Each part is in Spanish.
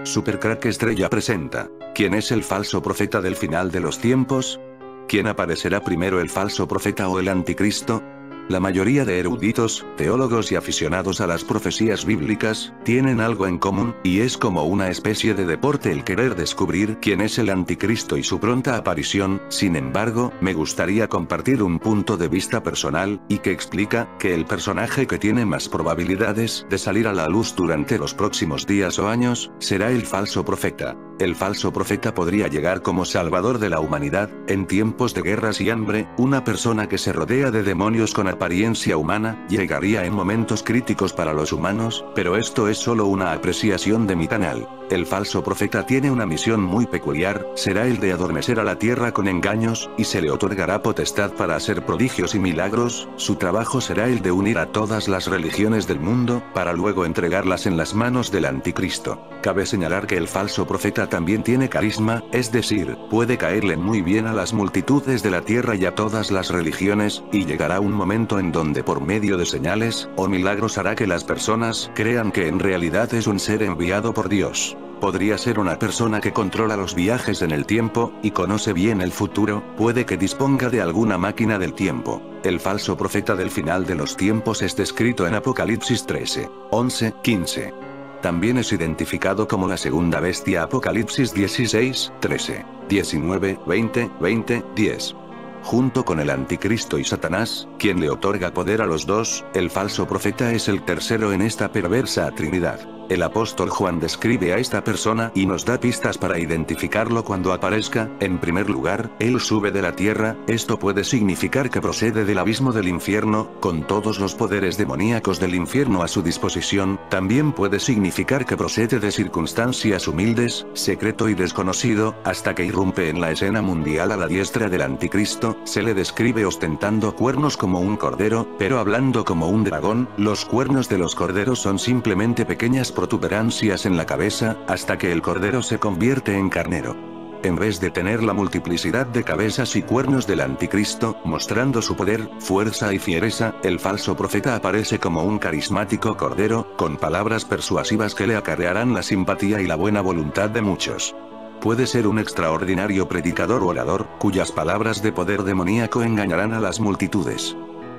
Supercrack Estrella presenta. ¿Quién es el falso profeta del final de los tiempos? ¿Quién aparecerá primero, el falso profeta o el anticristo? La mayoría de eruditos, teólogos y aficionados a las profecías bíblicas, tienen algo en común, y es como una especie de deporte el querer descubrir quién es el anticristo y su pronta aparición. Sin embargo, me gustaría compartir un punto de vista personal, y que explica, que el personaje que tiene más probabilidades de salir a la luz durante los próximos días o años, será el falso profeta. El falso profeta podría llegar como salvador de la humanidad, en tiempos de guerras y hambre. Una persona que se rodea de demonios con apariencia humana, llegaría en momentos críticos para los humanos, pero esto es solo una apreciación de mi canal. El falso profeta tiene una misión muy peculiar, será el de adormecer a la tierra con engaños, y se le otorgará potestad para hacer prodigios y milagros. Su trabajo será el de unir a todas las religiones del mundo, para luego entregarlas en las manos del anticristo. Cabe señalar que el falso profeta también tiene carisma, es decir, puede caerle muy bien a las multitudes de la tierra y a todas las religiones, y llegará un momento en donde por medio de señales, o milagros hará que las personas crean que en realidad es un ser enviado por Dios. Podría ser una persona que controla los viajes en el tiempo, y conoce bien el futuro, puede que disponga de alguna máquina del tiempo. El falso profeta del final de los tiempos es descrito en Apocalipsis 13, 11, 15. También es identificado como la segunda bestia, Apocalipsis 16, 13, 19, 20, 20, 10. Junto con el anticristo y Satanás, quien le otorga poder a los dos, el falso profeta es el tercero en esta perversa trinidad. El apóstol Juan describe a esta persona y nos da pistas para identificarlo cuando aparezca. En primer lugar, él sube de la tierra. Esto puede significar que procede del abismo del infierno, con todos los poderes demoníacos del infierno a su disposición. También puede significar que procede de circunstancias humildes, secreto y desconocido, hasta que irrumpe en la escena mundial a la diestra del anticristo. Se le describe ostentando cuernos como un cordero, pero hablando como un dragón. Los cuernos de los corderos son simplemente pequeñas protuberancias en la cabeza, hasta que el cordero se convierte en carnero. En vez de tener la multiplicidad de cabezas y cuernos del anticristo, mostrando su poder, fuerza y fiereza, el falso profeta aparece como un carismático cordero, con palabras persuasivas que le acarrearán la simpatía y la buena voluntad de muchos. Puede ser un extraordinario predicador o orador, cuyas palabras de poder demoníaco engañarán a las multitudes.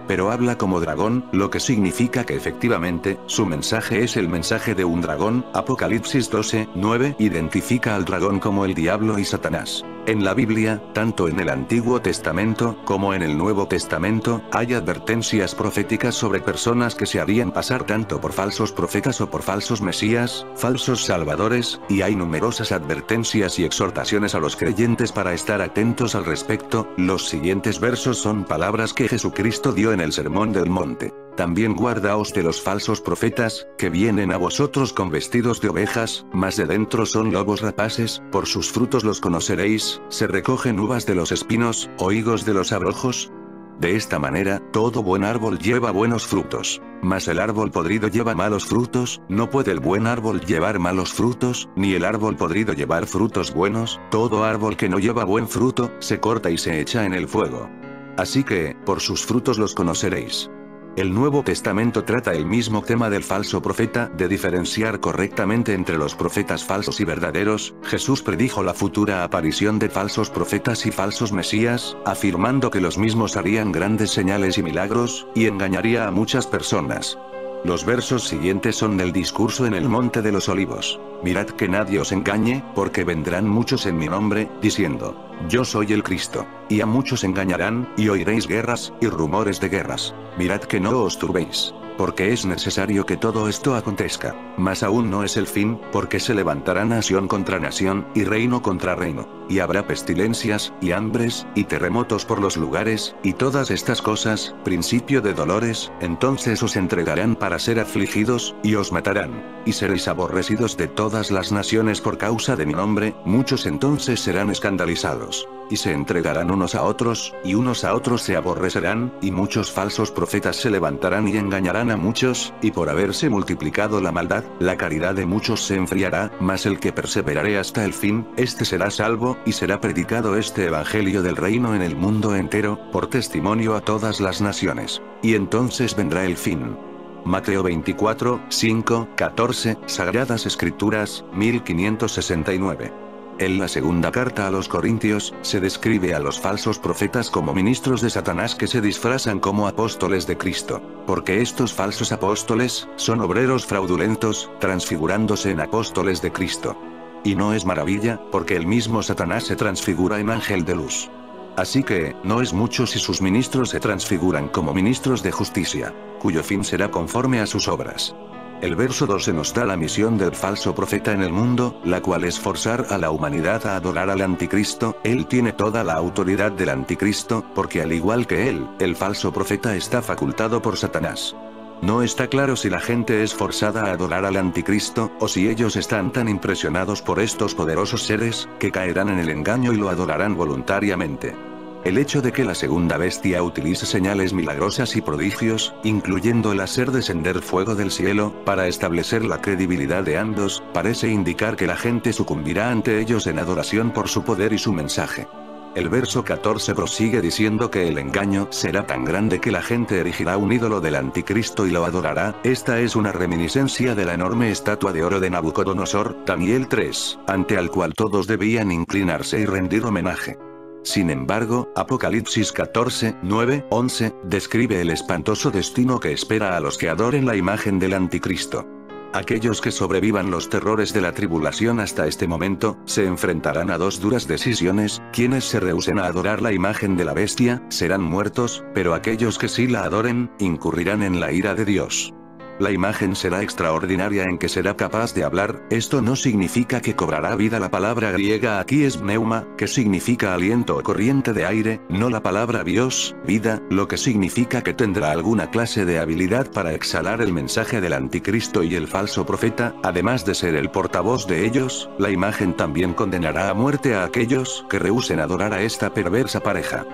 Pero habla como dragón, lo que significa que efectivamente, su mensaje es el mensaje de un dragón. Apocalipsis 12, 9 identifica al dragón como el diablo y Satanás. En la Biblia, tanto en el Antiguo Testamento, como en el Nuevo Testamento, hay advertencias proféticas sobre personas que se harían pasar tanto por falsos profetas o por falsos mesías, falsos salvadores, y hay numerosas advertencias y exhortaciones a los creyentes para estar atentos al respecto. Los siguientes versos son palabras que Jesucristo dio en el Sermón del Monte. También guardaos de los falsos profetas, que vienen a vosotros con vestidos de ovejas, mas de dentro son lobos rapaces. Por sus frutos los conoceréis. ¿Se recogen uvas de los espinos, o higos de los abrojos? De esta manera, todo buen árbol lleva buenos frutos. Mas el árbol podrido lleva malos frutos. No puede el buen árbol llevar malos frutos, ni el árbol podrido llevar frutos buenos. Todo árbol que no lleva buen fruto, se corta y se echa en el fuego. Así que, por sus frutos los conoceréis. El Nuevo Testamento trata el mismo tema del falso profeta, de diferenciar correctamente entre los profetas falsos y verdaderos. Jesús predijo la futura aparición de falsos profetas y falsos mesías, afirmando que los mismos harían grandes señales y milagros, y engañaría a muchas personas. Los versos siguientes son del discurso en el Monte de los Olivos. Mirad que nadie os engañe, porque vendrán muchos en mi nombre, diciendo: Yo soy el Cristo. Y a muchos engañarán, y oiréis guerras, y rumores de guerras. Mirad que no os turbéis. Porque es necesario que todo esto acontezca. Mas aún no es el fin, porque se levantará nación contra nación, y reino contra reino. Y habrá pestilencias, y hambres, y terremotos por los lugares, y todas estas cosas, principio de dolores. Entonces os entregarán para ser afligidos, y os matarán. Y seréis aborrecidos de todas las naciones por causa de mi nombre. Muchos entonces serán escandalizados. Y se entregarán unos a otros, y unos a otros se aborrecerán, y muchos falsos profetas se levantarán y engañarán a muchos, y por haberse multiplicado la maldad, la caridad de muchos se enfriará, mas el que perseverare hasta el fin, este será salvo, y será predicado este evangelio del reino en el mundo entero, por testimonio a todas las naciones. Y entonces vendrá el fin. Mateo 24, 5, 14, Sagradas Escrituras, 1569. En la segunda carta a los Corintios, se describe a los falsos profetas como ministros de Satanás que se disfrazan como apóstoles de Cristo, porque estos falsos apóstoles, son obreros fraudulentos, transfigurándose en apóstoles de Cristo. Y no es maravilla, porque el mismo Satanás se transfigura en ángel de luz. Así que, no es mucho si sus ministros se transfiguran como ministros de justicia, cuyo fin será conforme a sus obras. El verso 12 nos da la misión del falso profeta en el mundo, la cual es forzar a la humanidad a adorar al anticristo. Él tiene toda la autoridad del anticristo, porque al igual que él, el falso profeta está facultado por Satanás. No está claro si la gente es forzada a adorar al anticristo, o si ellos están tan impresionados por estos poderosos seres, que caerán en el engaño y lo adorarán voluntariamente. El hecho de que la segunda bestia utilice señales milagrosas y prodigios, incluyendo el hacer descender fuego del cielo, para establecer la credibilidad de ambos, parece indicar que la gente sucumbirá ante ellos en adoración por su poder y su mensaje. El verso 14 prosigue diciendo que el engaño será tan grande que la gente erigirá un ídolo del anticristo y lo adorará. Esta es una reminiscencia de la enorme estatua de oro de Nabucodonosor, Daniel 3, ante al cual todos debían inclinarse y rendir homenaje. Sin embargo, Apocalipsis 14, 9, 11, describe el espantoso destino que espera a los que adoren la imagen del anticristo. Aquellos que sobrevivan los terrores de la tribulación hasta este momento, se enfrentarán a dos duras decisiones: quienes se rehúsen a adorar la imagen de la bestia, serán muertos, pero aquellos que sí la adoren, incurrirán en la ira de Dios. La imagen será extraordinaria en que será capaz de hablar. Esto no significa que cobrará vida. La palabra griega aquí es pneuma, que significa aliento o corriente de aire, no la palabra bios, vida, lo que significa que tendrá alguna clase de habilidad para exhalar el mensaje del anticristo y el falso profeta. Además de ser el portavoz de ellos, la imagen también condenará a muerte a aquellos que rehúsen adorar a esta perversa pareja.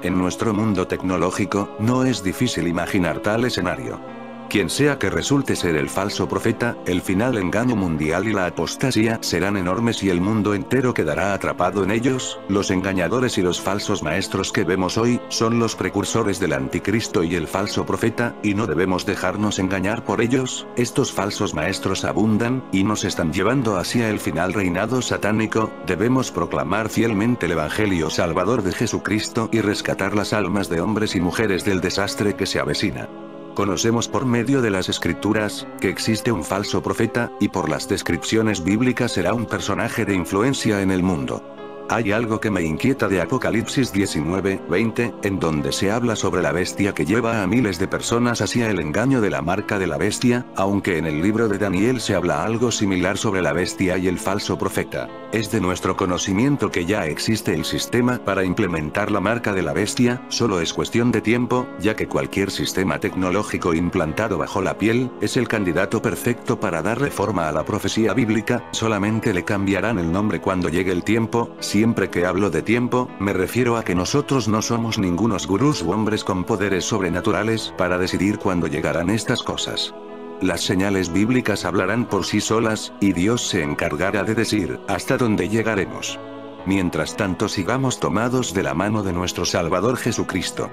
En nuestro mundo tecnológico, no es difícil imaginar tal escenario. Quien sea que resulte ser el falso profeta, el final engaño mundial y la apostasía serán enormes y el mundo entero quedará atrapado en ellos. Los engañadores y los falsos maestros que vemos hoy, son los precursores del anticristo y el falso profeta, y no debemos dejarnos engañar por ellos. Estos falsos maestros abundan, y nos están llevando hacia el final reinado satánico. Debemos proclamar fielmente el evangelio salvador de Jesucristo y rescatar las almas de hombres y mujeres del desastre que se avecina. Conocemos por medio de las escrituras, que existe un falso profeta, y por las descripciones bíblicas será un personaje de influencia en el mundo. Hay algo que me inquieta de Apocalipsis 19, 20, en donde se habla sobre la bestia que lleva a miles de personas hacia el engaño de la marca de la bestia, aunque en el libro de Daniel se habla algo similar sobre la bestia y el falso profeta. Es de nuestro conocimiento que ya existe el sistema para implementar la marca de la bestia, solo es cuestión de tiempo, ya que cualquier sistema tecnológico implantado bajo la piel, es el candidato perfecto para darle forma a la profecía bíblica. Solamente le cambiarán el nombre cuando llegue el tiempo. Siempre que hablo de tiempo, me refiero a que nosotros no somos ningunos gurús u hombres con poderes sobrenaturales para decidir cuándo llegarán estas cosas. Las señales bíblicas hablarán por sí solas, y Dios se encargará de decir hasta dónde llegaremos. Mientras tanto, sigamos tomados de la mano de nuestro Salvador Jesucristo.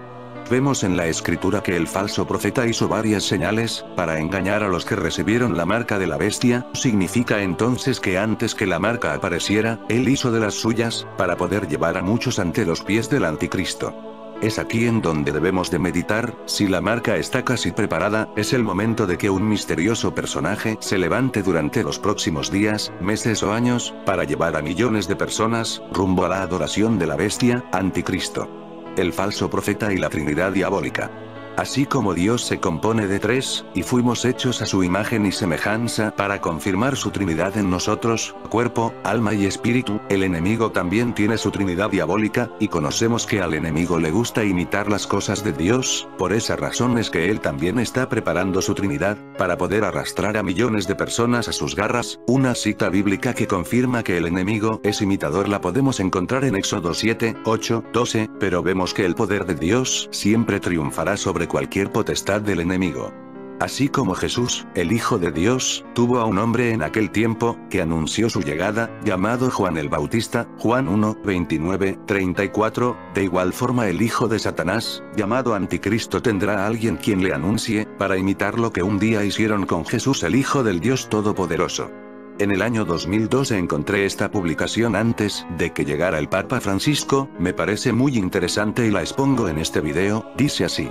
Vemos en la escritura que el falso profeta hizo varias señales, para engañar a los que recibieron la marca de la bestia. Significa entonces que antes que la marca apareciera, él hizo de las suyas, para poder llevar a muchos ante los pies del anticristo. Es aquí en donde debemos de meditar. Si la marca está casi preparada, es el momento de que un misterioso personaje se levante durante los próximos días, meses o años, para llevar a millones de personas, rumbo a la adoración de la bestia, anticristo, el falso profeta y la Trinidad diabólica. Así como Dios se compone de tres, y fuimos hechos a su imagen y semejanza para confirmar su Trinidad en nosotros, cuerpo, alma y espíritu, el enemigo también tiene su Trinidad diabólica, y conocemos que al enemigo le gusta imitar las cosas de Dios. Por esa razón es que él también está preparando su Trinidad, para poder arrastrar a millones de personas a sus garras. Una cita bíblica que confirma que el enemigo es imitador la podemos encontrar en Éxodo 7, 8, 12, pero vemos que el poder de Dios siempre triunfará sobre cualquier potestad del enemigo. Así como Jesús, el Hijo de Dios, tuvo a un hombre en aquel tiempo, que anunció su llegada, llamado Juan el Bautista, Juan 1, 29, 34, de igual forma el Hijo de Satanás, llamado Anticristo tendrá a alguien quien le anuncie, para imitar lo que un día hicieron con Jesús el Hijo del Dios Todopoderoso. En el año 2002 encontré esta publicación antes de que llegara el Papa Francisco, me parece muy interesante y la expongo en este video, dice así.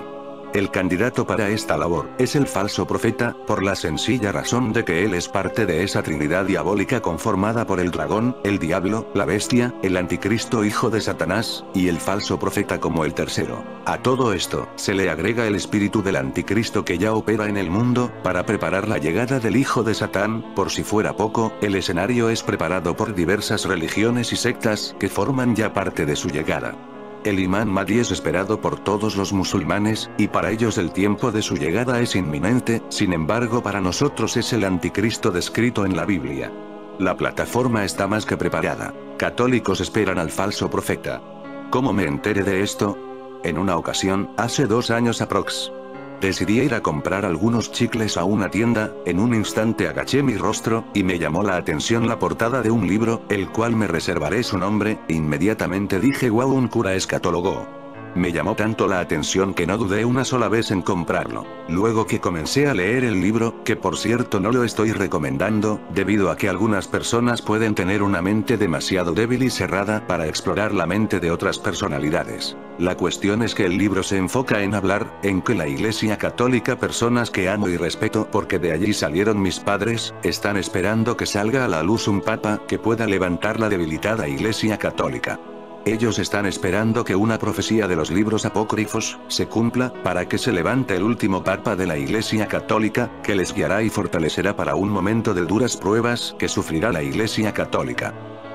El candidato para esta labor es el falso profeta, por la sencilla razón de que él es parte de esa trinidad diabólica conformada por el dragón, el diablo, la bestia, el anticristo hijo de Satanás, y el falso profeta como el tercero. A todo esto, se le agrega el espíritu del anticristo que ya opera en el mundo, para preparar la llegada del hijo de Satán. Por si fuera poco, el escenario es preparado por diversas religiones y sectas, que forman ya parte de su llegada. El imán Mahdi es esperado por todos los musulmanes, y para ellos el tiempo de su llegada es inminente, sin embargo para nosotros es el anticristo descrito en la Biblia. La plataforma está más que preparada. Católicos esperan al falso profeta. ¿Cómo me enteré de esto? En una ocasión, hace 2 años aprox. Decidí ir a comprar algunos chicles a una tienda, en un instante agaché mi rostro, y me llamó la atención la portada de un libro, el cual me reservaré su nombre, inmediatamente dije wow, un cura escatólogo. Me llamó tanto la atención que no dudé una sola vez en comprarlo. Luego que comencé a leer el libro, que por cierto no lo estoy recomendando, debido a que algunas personas pueden tener una mente demasiado débil y cerrada para explorar la mente de otras personalidades. La cuestión es que el libro se enfoca en hablar, en que la Iglesia Católica, personas que amo y respeto porque de allí salieron mis padres, están esperando que salga a la luz un papa que pueda levantar la debilitada Iglesia Católica. Ellos están esperando que una profecía de los libros apócrifos se cumpla, para que se levante el último papa de la Iglesia Católica, que les guiará y fortalecerá para un momento de duras pruebas que sufrirá la Iglesia Católica.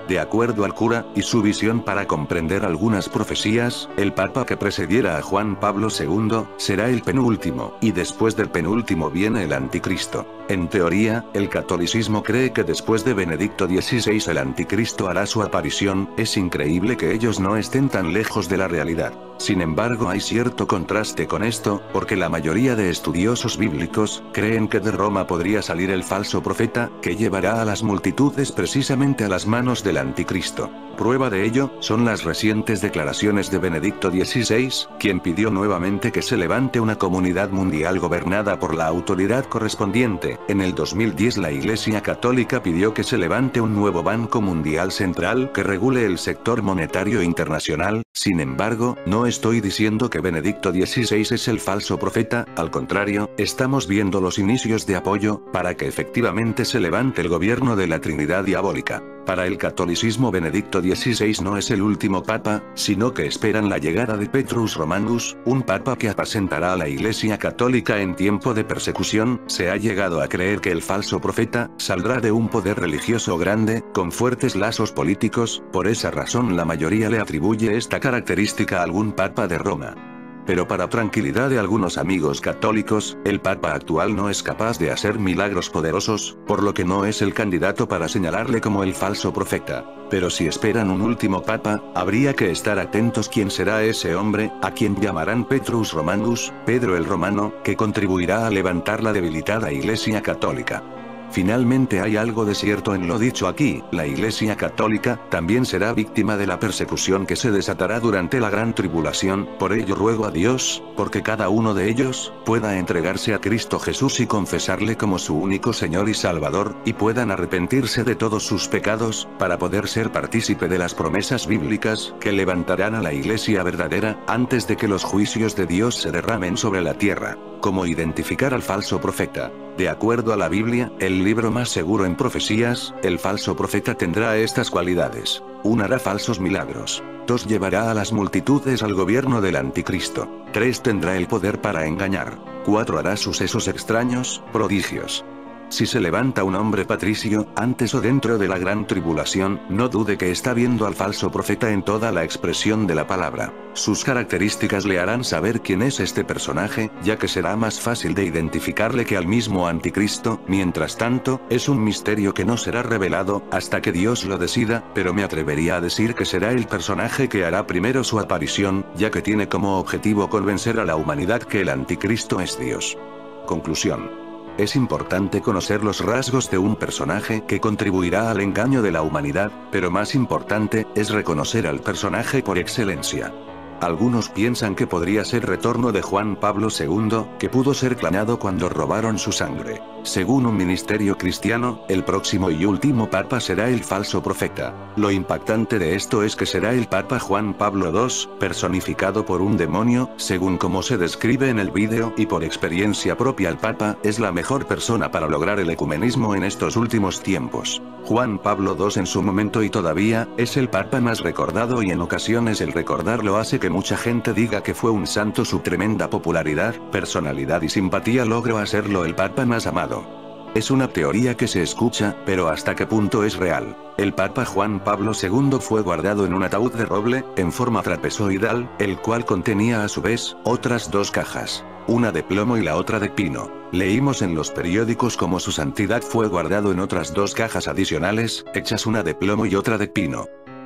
De acuerdo al cura, y su visión para comprender algunas profecías, el papa que precediera a Juan Pablo II, será el penúltimo, y después del penúltimo viene el anticristo. En teoría, el catolicismo cree que después de Benedicto XVI el anticristo hará su aparición. Es increíble que ellos no estén tan lejos de la realidad. Sin embargo hay cierto contraste con esto, porque la mayoría de estudiosos bíblicos, creen que de Roma podría salir el falso profeta, que llevará a las multitudes precisamente a las manos del anticristo. Prueba de ello, son las recientes declaraciones de Benedicto XVI, quien pidió nuevamente que se levante una comunidad mundial gobernada por la autoridad correspondiente. En el 2010 la Iglesia Católica pidió que se levante un nuevo Banco Mundial Central que regule el sector monetario internacional. Sin embargo, no estoy diciendo que Benedicto XVI es el falso profeta, al contrario, estamos viendo los inicios de apoyo, para que efectivamente se levante el gobierno de la Trinidad diabólica. Para el catolicismo Benedicto XVI no es el último papa, sino que esperan la llegada de Petrus Romanus, un papa que apacentará a la Iglesia Católica en tiempo de persecución. Se ha llegado a creer que el falso profeta saldrá de un poder religioso grande, con fuertes lazos políticos. Por esa razón la mayoría le atribuye esta característica a algún papa de Roma. Pero para tranquilidad de algunos amigos católicos, el papa actual no es capaz de hacer milagros poderosos, por lo que no es el candidato para señalarle como el falso profeta. Pero si esperan un último papa, habría que estar atentos quién será ese hombre, a quien llamarán Petrus Romanus, Pedro el Romano, que contribuirá a levantar la debilitada Iglesia Católica. Finalmente hay algo de cierto en lo dicho aquí, la Iglesia Católica también será víctima de la persecución que se desatará durante la gran tribulación. Por ello ruego a Dios, porque cada uno de ellos pueda entregarse a Cristo Jesús y confesarle como su único Señor y Salvador, y puedan arrepentirse de todos sus pecados, para poder ser partícipe de las promesas bíblicas que levantarán a la Iglesia verdadera, antes de que los juicios de Dios se derramen sobre la tierra. ¿Cómo identificar al falso profeta? De acuerdo a la Biblia, el libro más seguro en profecías, el falso profeta tendrá estas cualidades. 1. Hará falsos milagros. 2. Llevará a las multitudes al gobierno del anticristo. 3. Tendrá el poder para engañar. 4. Hará sucesos extraños, prodigios. Si se levanta un hombre patricio, antes o dentro de la gran tribulación, no dude que está viendo al falso profeta en toda la expresión de la palabra. Sus características le harán saber quién es este personaje, ya que será más fácil de identificarle que al mismo anticristo. Mientras tanto, es un misterio que no será revelado, hasta que Dios lo decida, pero me atrevería a decir que será el personaje que hará primero su aparición, ya que tiene como objetivo convencer a la humanidad que el anticristo es Dios. Conclusión. Es importante conocer los rasgos de un personaje que contribuirá al engaño de la humanidad, pero más importante, es reconocer al personaje por excelencia. Algunos piensan que podría ser retorno de Juan Pablo II, que pudo ser clonado cuando robaron su sangre. Según un ministerio cristiano, el próximo y último papa será el falso profeta. Lo impactante de esto es que será el papa Juan Pablo II, personificado por un demonio, según como se describe en el vídeo, y por experiencia propia el papa es la mejor persona para lograr el ecumenismo en estos últimos tiempos. Juan Pablo II en su momento y todavía, es el papa más recordado y en ocasiones el recordarlo hace que mucha gente diga que fue un santo. Su tremenda popularidad, personalidad y simpatía logró hacerlo el papa más amado. Es una teoría que se escucha, pero ¿hasta qué punto es real? El papa Juan Pablo II fue guardado en un ataúd de roble, en forma trapezoidal, el cual contenía a su vez, otras dos cajas. Una de plomo y la otra de pino. Leímos en los periódicos cómo su santidad fue guardado en otras dos cajas adicionales, hechas una de plomo y otra de pino.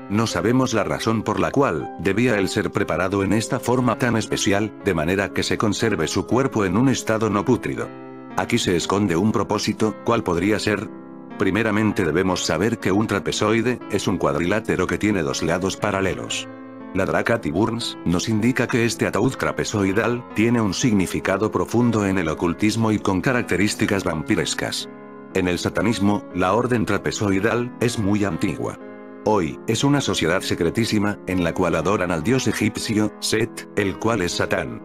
No sabemos la razón por la cual debía él ser preparado en esta forma tan especial, de manera que se conserve su cuerpo en un estado no pútrido. Aquí se esconde un propósito, ¿cuál podría ser? Primeramente debemos saber que un trapezoide es un cuadrilátero que tiene dos lados paralelos. La Dracati Burns nos indica que este ataúd trapezoidal tiene un significado profundo en el ocultismo y con características vampirescas. En el satanismo, la orden trapezoidal es muy antigua. Hoy, es una sociedad secretísima, en la cual adoran al dios egipcio, Set, el cual es Satán.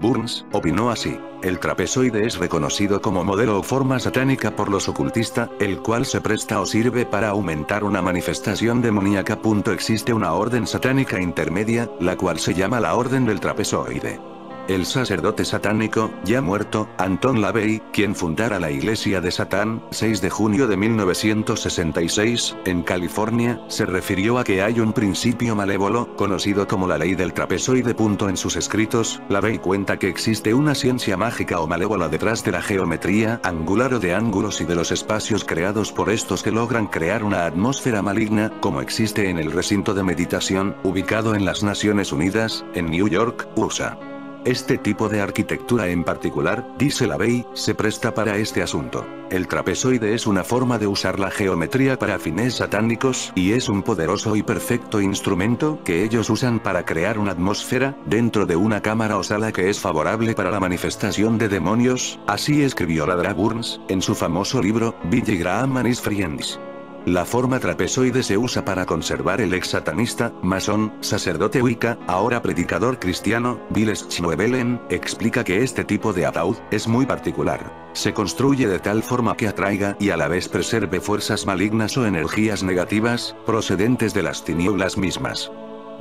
Burns opinó así: el trapezoide es reconocido como modelo o forma satánica por los ocultistas, el cual se presta o sirve para aumentar una manifestación demoníaca. Existe una orden satánica intermedia, la cual se llama la orden del trapezoide. El sacerdote satánico, ya muerto, Anton LaVey, quien fundara la Iglesia de Satán, 6 de junio de 1966, en California, se refirió a que hay un principio malévolo, conocido como la ley del trapezoide. En sus escritos, LaVey cuenta que existe una ciencia mágica o malévola detrás de la geometría angular o de ángulos y de los espacios creados por estos que logran crear una atmósfera maligna, como existe en el recinto de meditación, ubicado en las Naciones Unidas, en New York, USA. Este tipo de arquitectura en particular, dice LaVey, se presta para este asunto. El trapezoide es una forma de usar la geometría para fines satánicos, y es un poderoso y perfecto instrumento que ellos usan para crear una atmósfera, dentro de una cámara o sala que es favorable para la manifestación de demonios, así escribió Ladra Burns, en su famoso libro, Billy Graham and His Friends. La forma trapezoide se usa para conservar el ex satanista, masón, sacerdote Wicca, ahora predicador cristiano, Bill Schnoebelen, explica que este tipo de ataúd es muy particular. Se construye de tal forma que atraiga y a la vez preserve fuerzas malignas o energías negativas, procedentes de las tinieblas mismas.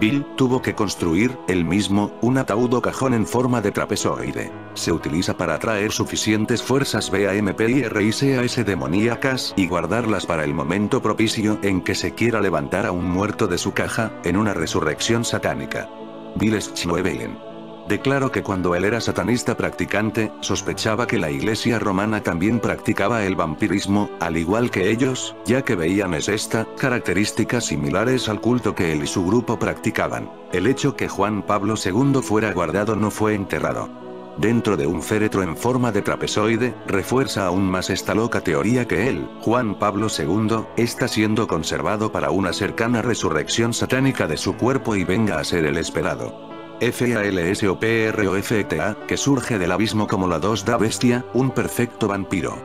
Bill tuvo que construir, él mismo, un ataúd o cajón en forma de trapezoide. Se utiliza para atraer suficientes fuerzas vampires demoníacas y guardarlas para el momento propicio en que se quiera levantar a un muerto de su caja, en una resurrección satánica. Bill Schnoebelen declaró que cuando él era satanista practicante, sospechaba que la Iglesia romana también practicaba el vampirismo, al igual que ellos, ya que veían características similares al culto que él y su grupo practicaban. El hecho que Juan Pablo II fuera guardado no fue enterrado dentro de un féretro en forma de trapezoide, refuerza aún más esta loca teoría que él, Juan Pablo II, está siendo conservado para una cercana resurrección satánica de su cuerpo y venga a ser el esperado FALSOPROFETA, que surge del abismo como la da bestia, un perfecto vampiro.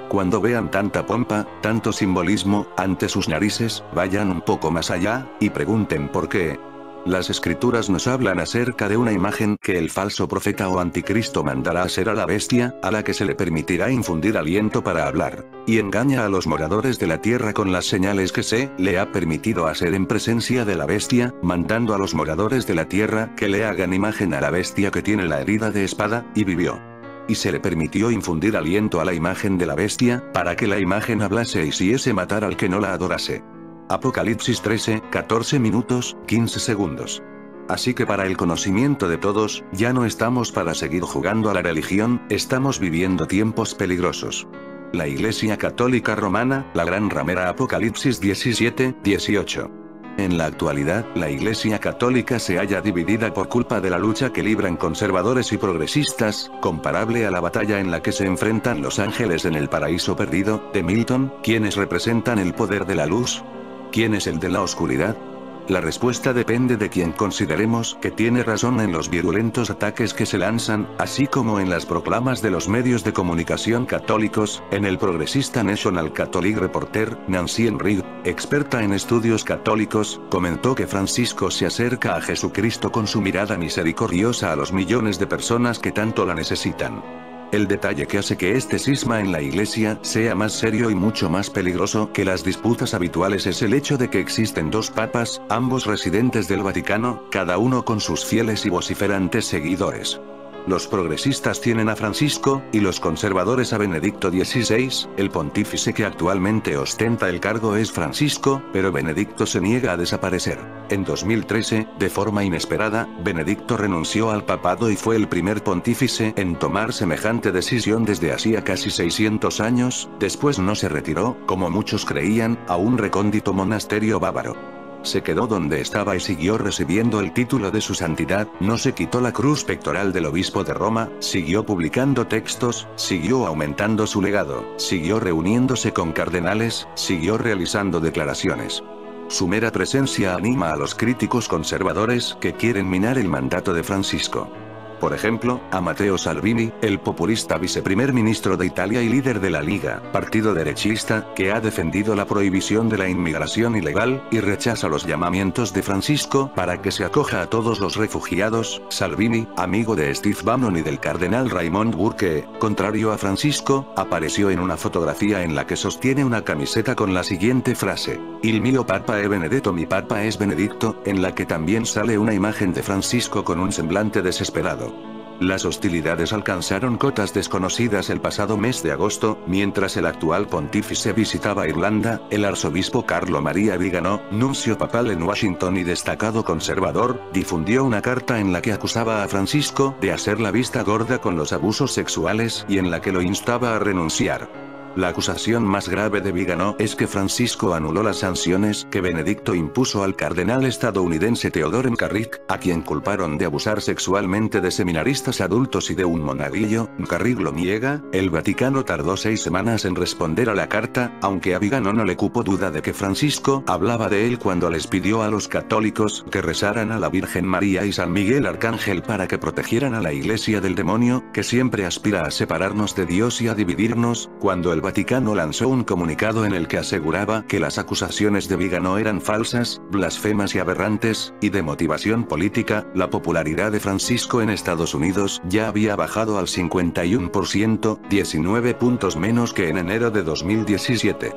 Cuando vean tanta pompa, tanto simbolismo, ante sus narices, vayan un poco más allá, y pregunten por qué. Las escrituras nos hablan acerca de una imagen que el falso profeta o anticristo mandará a hacer a la bestia, a la que se le permitirá infundir aliento para hablar, y engaña a los moradores de la tierra con las señales que se le ha permitido hacer en presencia de la bestia, mandando a los moradores de la tierra que le hagan imagen a la bestia que tiene la herida de espada, y vivió. Y se le permitió infundir aliento a la imagen de la bestia, para que la imagen hablase y hiciese matar al que no la adorase. Apocalipsis 13, 14 minutos, 15 segundos. Así que para el conocimiento de todos, ya no estamos para seguir jugando a la religión, estamos viviendo tiempos peligrosos. La Iglesia Católica Romana, la gran ramera. Apocalipsis 17, 18. En la actualidad, la Iglesia Católica se halla dividida por culpa de la lucha que libran conservadores y progresistas, comparable a la batalla en la que se enfrentan los ángeles en el paraíso perdido, de Milton. ¿Quiénes representan el poder de la luz? ¿Quién es el de la oscuridad? La respuesta depende de quien consideremos que tiene razón en los virulentos ataques que se lanzan, así como en las proclamas de los medios de comunicación católicos. En el progresista National Catholic Reporter, Nancy Enright, experta en estudios católicos, comentó que Francisco se acerca a Jesucristo con su mirada misericordiosa a los millones de personas que tanto la necesitan. El detalle que hace que este cisma en la Iglesia sea más serio y mucho más peligroso que las disputas habituales es el hecho de que existen dos papas, ambos residentes del Vaticano, cada uno con sus fieles y vociferantes seguidores. Los progresistas tienen a Francisco, y los conservadores a Benedicto XVI. El pontífice que actualmente ostenta el cargo es Francisco, pero Benedicto se niega a desaparecer. En 2013, de forma inesperada, Benedicto renunció al papado y fue el primer pontífice en tomar semejante decisión desde hacía casi 600 años. Después no se retiró, como muchos creían, a un recóndito monasterio bávaro. Se quedó donde estaba y siguió recibiendo el título de su santidad, no se quitó la cruz pectoral del obispo de Roma, siguió publicando textos, siguió aumentando su legado, siguió reuniéndose con cardenales, siguió realizando declaraciones. Su mera presencia anima a los críticos conservadores que quieren minar el mandato de Francisco. Por ejemplo, a Matteo Salvini, el populista viceprimer ministro de Italia y líder de la Liga, partido derechista, que ha defendido la prohibición de la inmigración ilegal, y rechaza los llamamientos de Francisco para que se acoja a todos los refugiados. Salvini, amigo de Steve Bannon y del cardenal Raymond Burke, contrario a Francisco, apareció en una fotografía en la que sostiene una camiseta con la siguiente frase: "Il mio papa è Benedetto, mi papa es Benedicto", en la que también sale una imagen de Francisco con un semblante desesperado. Las hostilidades alcanzaron cotas desconocidas el pasado mes de agosto, mientras el actual pontífice visitaba Irlanda. El arzobispo Carlo Maria Vigano, nuncio papal en Washington y destacado conservador, difundió una carta en la que acusaba a Francisco de hacer la vista gorda con los abusos sexuales y en la que lo instaba a renunciar. La acusación más grave de Vigano es que Francisco anuló las sanciones que Benedicto impuso al cardenal estadounidense Theodore McCarrick, a quien culparon de abusar sexualmente de seminaristas adultos y de un monaguillo. McCarrick lo niega. El Vaticano tardó 6 semanas en responder a la carta, aunque a Vigano no le cupo duda de que Francisco hablaba de él cuando les pidió a los católicos que rezaran a la Virgen María y San Miguel Arcángel para que protegieran a la Iglesia del demonio, que siempre aspira a separarnos de Dios y a dividirnos. Cuando el Vaticano lanzó un comunicado en el que aseguraba que las acusaciones de Vigano eran falsas, blasfemas y aberrantes, y de motivación política, la popularidad de Francisco en Estados Unidos ya había bajado al 51%, 19 puntos menos que en enero de 2017.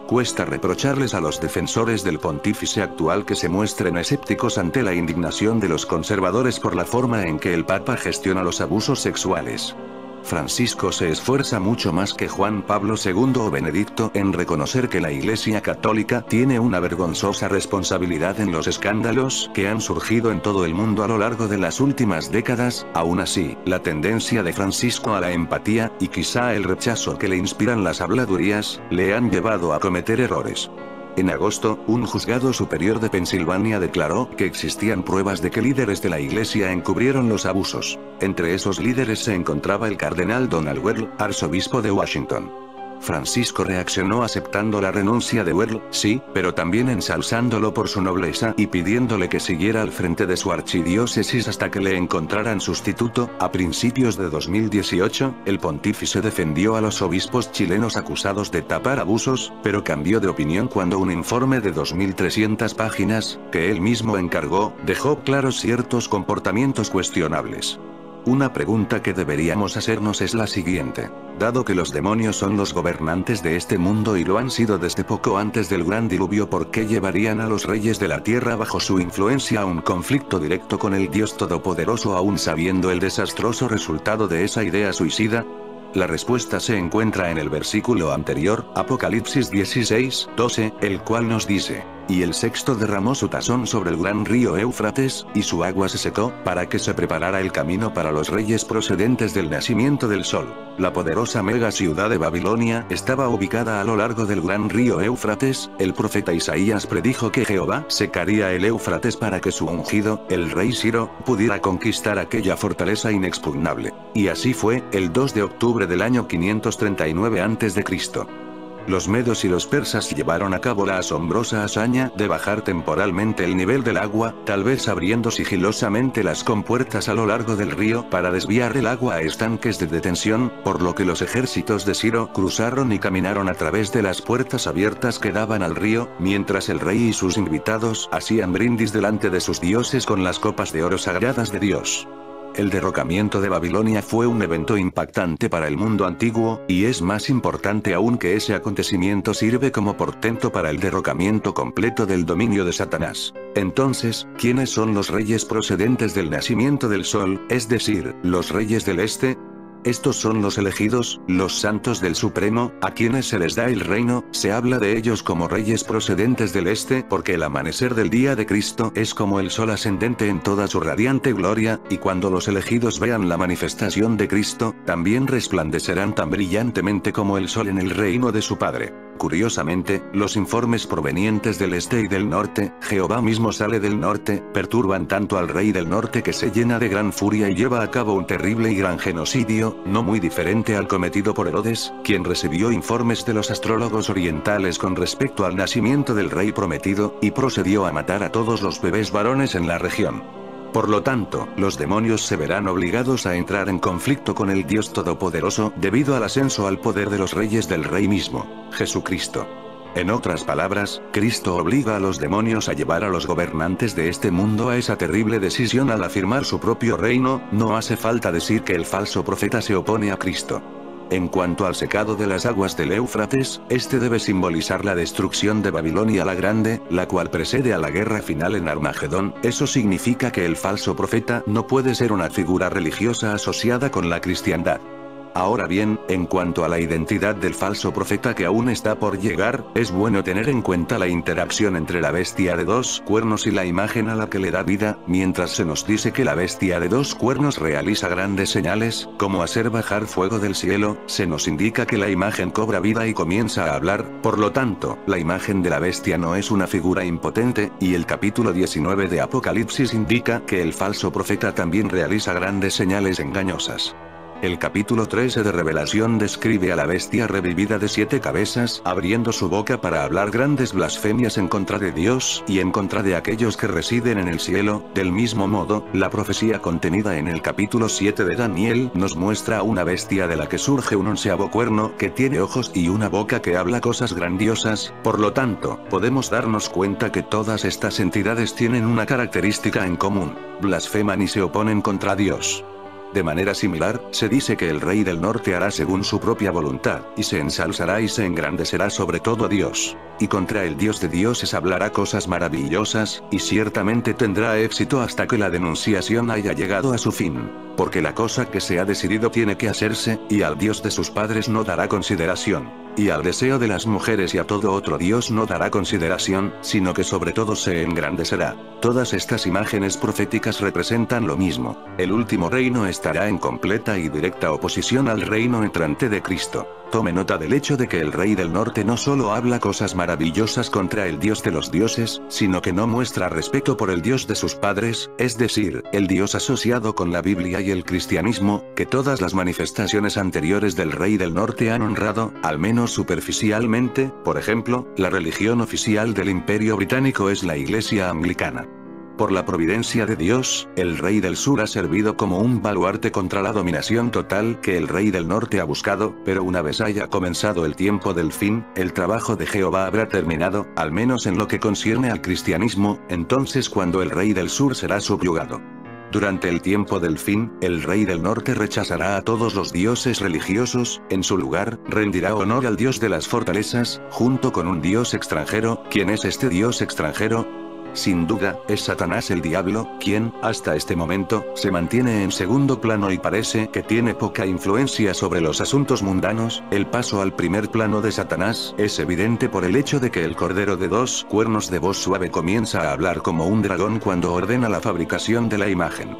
Cuesta reprocharles a los defensores del pontífice actual que se muestren escépticos ante la indignación de los conservadores por la forma en que el Papa gestiona los abusos sexuales. Francisco se esfuerza mucho más que Juan Pablo II o Benedicto en reconocer que la Iglesia Católica tiene una vergonzosa responsabilidad en los escándalos que han surgido en todo el mundo a lo largo de las últimas décadas. Aún así, la tendencia de Francisco a la empatía, y quizá el rechazo que le inspiran las habladurías, le han llevado a cometer errores. En agosto, un juzgado superior de Pensilvania declaró que existían pruebas de que líderes de la Iglesia encubrieron los abusos. Entre esos líderes se encontraba el cardenal Donald Wehrle, arzobispo de Washington. Francisco reaccionó aceptando la renuncia de Wehrle, sí, pero también ensalzándolo por su nobleza y pidiéndole que siguiera al frente de su archidiócesis hasta que le encontraran sustituto. A principios de 2018, el pontífice defendió a los obispos chilenos acusados de tapar abusos, pero cambió de opinión cuando un informe de 2.300 páginas, que él mismo encargó, dejó claros ciertos comportamientos cuestionables. Una pregunta que deberíamos hacernos es la siguiente. Dado que los demonios son los gobernantes de este mundo y lo han sido desde poco antes del gran diluvio, ¿por qué llevarían a los reyes de la tierra bajo su influencia a un conflicto directo con el Dios Todopoderoso aún sabiendo el desastroso resultado de esa idea suicida? La respuesta se encuentra en el versículo anterior, Apocalipsis 16:12, el cual nos dice: y el sexto derramó su tazón sobre el gran río Éufrates, y su agua se secó, para que se preparara el camino para los reyes procedentes del nacimiento del sol. La poderosa mega ciudad de Babilonia estaba ubicada a lo largo del gran río Éufrates. El profeta Isaías predijo que Jehová secaría el Éufrates para que su ungido, el rey Ciro, pudiera conquistar aquella fortaleza inexpugnable. Y así fue, el 2 de octubre del año 539 a.C. Los medos y los persas llevaron a cabo la asombrosa hazaña de bajar temporalmente el nivel del agua, tal vez abriendo sigilosamente las compuertas a lo largo del río para desviar el agua a estanques de detención, por lo que los ejércitos de Ciro cruzaron y caminaron a través de las puertas abiertas que daban al río, mientras el rey y sus invitados hacían brindis delante de sus dioses con las copas de oro sagradas de Dios. El derrocamiento de Babilonia fue un evento impactante para el mundo antiguo, y es más importante aún que ese acontecimiento sirve como portento para el derrocamiento completo del dominio de Satanás. Entonces, ¿quiénes son los reyes procedentes del nacimiento del sol, es decir, los reyes del este? Estos son los elegidos, los santos del Supremo, a quienes se les da el reino. Se habla de ellos como reyes procedentes del este porque el amanecer del día de Cristo es como el sol ascendente en toda su radiante gloria, y cuando los elegidos vean la manifestación de Cristo, también resplandecerán tan brillantemente como el sol en el reino de su Padre. Curiosamente, los informes provenientes del este y del norte, Jehová mismo sale del norte, perturban tanto al rey del norte que se llena de gran furia y lleva a cabo un terrible y gran genocidio, no muy diferente al cometido por Herodes, quien recibió informes de los astrólogos orientales con respecto al nacimiento del rey prometido, y procedió a matar a todos los bebés varones en la región. Por lo tanto, los demonios se verán obligados a entrar en conflicto con el Dios Todopoderoso debido al ascenso al poder de los reyes del Rey mismo, Jesucristo. En otras palabras, Cristo obliga a los demonios a llevar a los gobernantes de este mundo a esa terrible decisión al afirmar su propio reino. No hace falta decir que el falso profeta se opone a Cristo. En cuanto al secado de las aguas del Éufrates, este debe simbolizar la destrucción de Babilonia la Grande, la cual precede a la guerra final en Armagedón. Eso significa que el falso profeta no puede ser una figura religiosa asociada con la cristiandad. Ahora bien, en cuanto a la identidad del falso profeta que aún está por llegar, es bueno tener en cuenta la interacción entre la bestia de dos cuernos y la imagen a la que le da vida. Mientras se nos dice que la bestia de dos cuernos realiza grandes señales, como hacer bajar fuego del cielo, se nos indica que la imagen cobra vida y comienza a hablar. Por lo tanto, la imagen de la bestia no es una figura impotente, y el capítulo 19 de Apocalipsis indica que el falso profeta también realiza grandes señales engañosas. El capítulo 13 de Revelación describe a la bestia revivida de 7 cabezas, abriendo su boca para hablar grandes blasfemias en contra de Dios y en contra de aquellos que residen en el cielo. Del mismo modo, la profecía contenida en el capítulo 7 de Daniel nos muestra a una bestia de la que surge un 11º cuerno que tiene ojos y una boca que habla cosas grandiosas. Por lo tanto, podemos darnos cuenta que todas estas entidades tienen una característica en común: blasfeman y se oponen contra Dios. De manera similar, se dice que el rey del norte hará según su propia voluntad, y se ensalzará y se engrandecerá sobre todo a Dios. Y contra el Dios de dioses hablará cosas maravillosas, y ciertamente tendrá éxito hasta que la denunciación haya llegado a su fin. Porque la cosa que se ha decidido tiene que hacerse, y al Dios de sus padres no dará consideración. Y al deseo de las mujeres y a todo otro Dios no dará consideración, sino que sobre todo se engrandecerá. Todas estas imágenes proféticas representan lo mismo. El último reino estará en completa y directa oposición al reino entrante de Cristo. Tome nota del hecho de que el rey del norte no solo habla cosas maravillosas contra el Dios de los dioses, sino que no muestra respeto por el Dios de sus padres, es decir, el Dios asociado con la Biblia y el cristianismo, que todas las manifestaciones anteriores del rey del norte han honrado, al menos superficialmente. Por ejemplo, la religión oficial del Imperio Británico es la Iglesia Anglicana. Por la providencia de Dios, el rey del sur ha servido como un baluarte contra la dominación total que el rey del norte ha buscado, pero una vez haya comenzado el tiempo del fin, el trabajo de Jehová habrá terminado, al menos en lo que concierne al cristianismo. Entonces cuando el rey del sur será subyugado. Durante el tiempo del fin, el rey del norte rechazará a todos los dioses religiosos. En su lugar, rendirá honor al Dios de las fortalezas, junto con un dios extranjero. ¿Quién es este dios extranjero? Sin duda, es Satanás el diablo, quien, hasta este momento, se mantiene en segundo plano y parece que tiene poca influencia sobre los asuntos mundanos. El paso al primer plano de Satanás es evidente por el hecho de que el cordero de 2 cuernos de voz suave comienza a hablar como un dragón cuando ordena la fabricación de la imagen.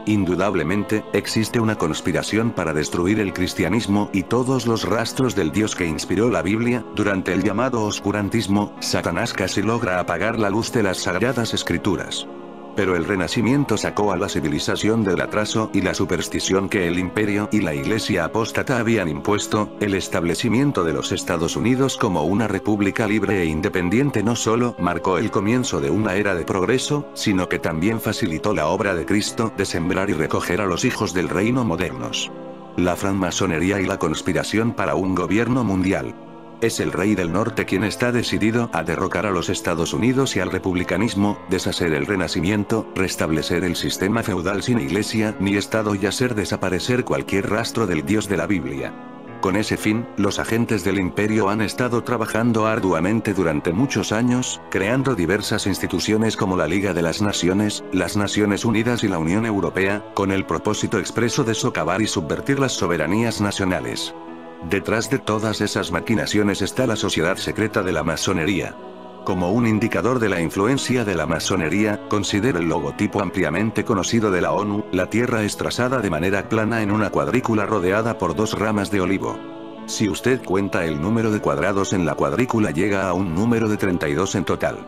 Indudablemente, existe una conspiración para destruir el cristianismo y todos los rastros del Dios que inspiró la Biblia. Durante el llamado oscurantismo, Satanás casi logra apagar la luz de las sagradas escrituras. Pero el Renacimiento sacó a la civilización del atraso y la superstición que el imperio y la iglesia apóstata habían impuesto. El establecimiento de los Estados Unidos como una república libre e independiente no solo marcó el comienzo de una era de progreso, sino que también facilitó la obra de Cristo de sembrar y recoger a los hijos del reino modernos. La francmasonería y la conspiración para un gobierno mundial. Es el rey del norte quien está decidido a derrocar a los Estados Unidos y al republicanismo, deshacer el renacimiento, restablecer el sistema feudal sin iglesia ni estado y hacer desaparecer cualquier rastro del Dios de la Biblia. Con ese fin, los agentes del imperio han estado trabajando arduamente durante muchos años, creando diversas instituciones como la Liga de las Naciones, las Naciones Unidas y la Unión Europea, con el propósito expreso de socavar y subvertir las soberanías nacionales. Detrás de todas esas maquinaciones está la sociedad secreta de la masonería. Como un indicador de la influencia de la masonería, considera el logotipo ampliamente conocido de la ONU. La Tierra es trazada de manera plana en una cuadrícula rodeada por 2 ramas de olivo. Si usted cuenta el número de cuadrados en la cuadrícula llega a un número de 32 en total.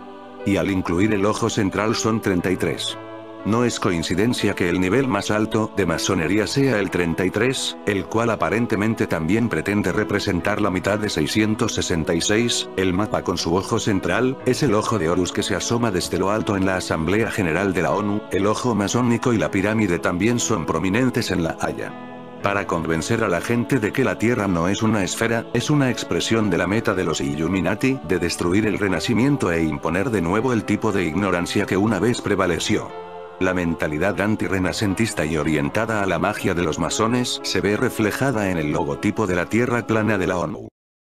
Y al incluir el ojo central son 33. No es coincidencia que el nivel más alto de masonería sea el 33, el cual aparentemente también pretende representar la mitad de 666. El mapa con su ojo central es el ojo de Horus que se asoma desde lo alto en la Asamblea General de la ONU. El ojo masónico y la pirámide también son prominentes en La Haya. Para convencer a la gente de que la Tierra no es una esfera, es una expresión de la meta de los Illuminati de destruir el Renacimiento e imponer de nuevo el tipo de ignorancia que una vez prevaleció. La mentalidad antirrenacentista y orientada a la magia de los masones se ve reflejada en el logotipo de la Tierra plana de la ONU.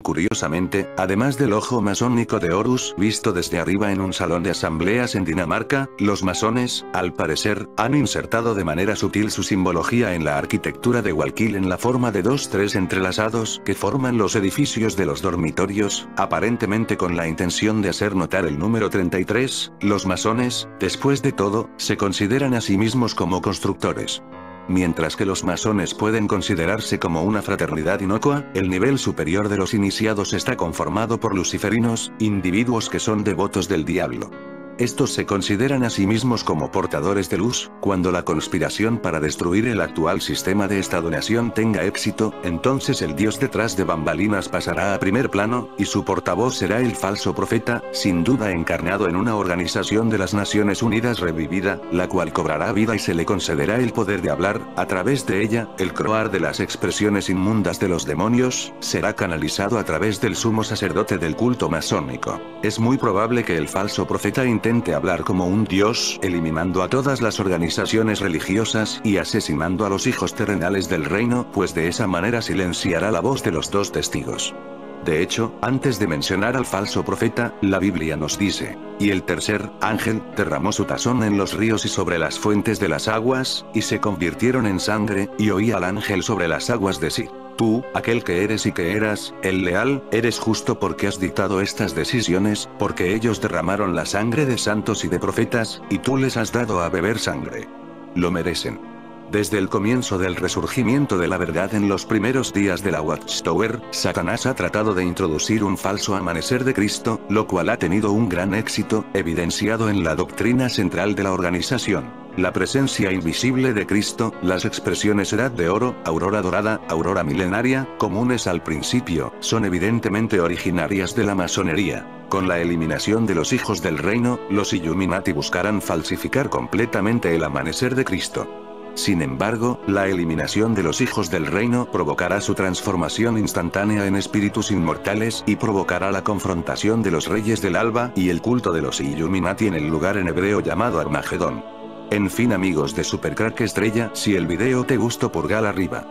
Curiosamente, además del ojo masónico de Horus visto desde arriba en un salón de asambleas en Dinamarca, los masones, al parecer, han insertado de manera sutil su simbología en la arquitectura de Guayaquil en la forma de 2 3 entrelazados que forman los edificios de los dormitorios, aparentemente con la intención de hacer notar el número 33. Los masones, después de todo, se consideran a sí mismos como constructores. Mientras que los masones pueden considerarse como una fraternidad inocua, el nivel superior de los iniciados está conformado por luciferinos, individuos que son devotos del diablo. Estos se consideran a sí mismos como portadores de luz. Cuando la conspiración para destruir el actual sistema de Estado-nación tenga éxito, entonces el Dios detrás de bambalinas pasará a primer plano, y su portavoz será el falso profeta, sin duda encarnado en una organización de las Naciones Unidas revivida, la cual cobrará vida y se le concederá el poder de hablar. A través de ella, el croar de las expresiones inmundas de los demonios, será canalizado a través del sumo sacerdote del culto masónico. Es muy probable que el falso profeta intente hablar como un dios, eliminando a todas las organizaciones religiosas y asesinando a los hijos terrenales del reino, pues de esa manera silenciará la voz de los 2 testigos. De hecho, antes de mencionar al falso profeta, la Biblia nos dice: y el tercer ángel derramó su tazón en los ríos y sobre las fuentes de las aguas, y se convirtieron en sangre, y oí al ángel sobre las aguas decir: tú, aquel que eres y que eras, el leal, eres justo porque has dictado estas decisiones, porque ellos derramaron la sangre de santos y de profetas, y tú les has dado a beber sangre. Lo merecen. Desde el comienzo del resurgimiento de la verdad en los primeros días de la Watchtower, Satanás ha tratado de introducir un falso amanecer de Cristo, lo cual ha tenido un gran éxito, evidenciado en la doctrina central de la organización. La presencia invisible de Cristo, las expresiones edad de oro, aurora dorada, aurora milenaria, comunes al principio, son evidentemente originarias de la masonería. Con la eliminación de los hijos del reino, los Illuminati buscarán falsificar completamente el amanecer de Cristo. Sin embargo, la eliminación de los hijos del reino provocará su transformación instantánea en espíritus inmortales y provocará la confrontación de los reyes del alba y el culto de los Illuminati en el lugar en hebreo llamado Armagedón. En fin amigos de Supercrack Estrella, si el video te gustó pulgar arriba.